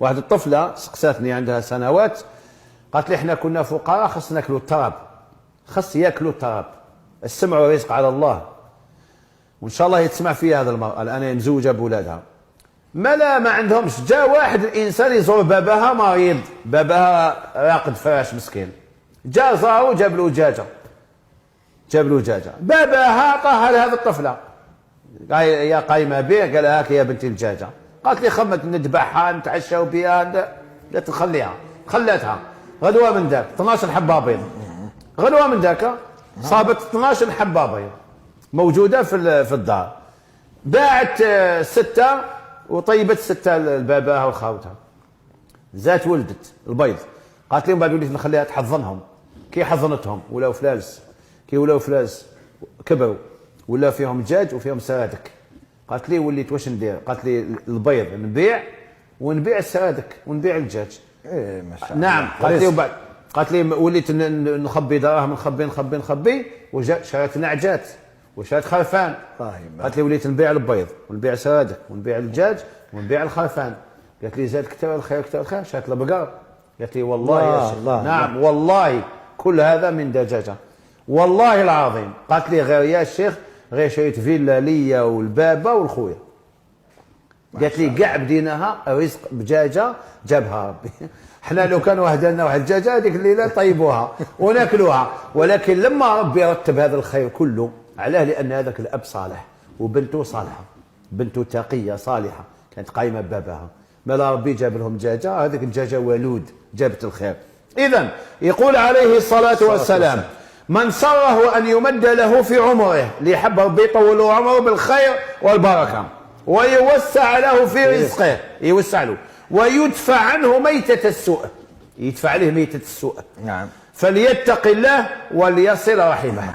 واحد الطفله سقساتني عندها سنوات، قالت لي احنا كنا فقراء خصنا ناكلوا التراب، خص ياكلوا التراب، السمع والرزق على الله. وان شاء الله يتسمع فيها هذا المرأة الان مزوجه بولادها. ما عندهمش. جاء واحد الانسان يزور باباها مريض، باباها راقد فراش مسكين، جاء زارو جاب له دجاجه، باباها عطاها لهذه الطفله، يا قايمه به، قال لها هاك يا بنتي الدجاجه. قالت لي خمت نذبحها نتعشاو بها، لا تخليها، خلاتها. غدوه من ذاك 12 حبه بيض، غدوه من ذاك صابت 12 حبه بيض موجوده في الدار، باعت 6 وطيبت 6 لباباها وخاوتها، زات ولدت البيض. قالت لهم بعد وليت نخليها تحضنهم، كي حضنتهم ولاو فلالس، كبروا ولا فيهم دجاج وفيهم سرادك. قالت لي وليت واش ندير؟ قالت لي البيض ونبيع السرادك ونبيع الدجاج. ايه ما شاء الله. نعم. قالت لي وبعد قالت لي وليت نخبي دراهم، نخبي وجات شريت نعجات وشريت خرفان. قالت لي وليت نبيع البيض ونبيع سرادك ونبيع الدجاج ونبيع الخرفان. قالت لي زاد كثر الخير كثر الخير، شريت البقر. قالت لي والله يا شيخ نعم والله كل هذا من دجاجه والله العظيم. قالت لي غير يا شيخ غير شريت فيلا ليا والبابا والخويا. قالت لي كاع بديناها رزق بدجاجه جابها ربي. احنا لو كانوا اهدلنا واحد الدجاجه هذيك الليله طيبوها وناكلوها، ولكن لما ربي رتب هذا الخير كله علاه لان هذاك الاب صالح وبنته صالحه، بنته تقيه صالحه كانت قايمه بباباها، مالا ربي جاب لهم دجاجه، هذيك الدجاجه ولود جابت الخير. اذا يقول عليه الصلاه والسلام من سره ان يمد له في عمره، اللي يحب ربي يطول له عمره بالخير والبركه ويوسع له في رزقه، يوسع له ويدفع عنه ميتة السوء، يدفع عليه ميتة السوء. نعم. فليتق الله وليصل رحمه.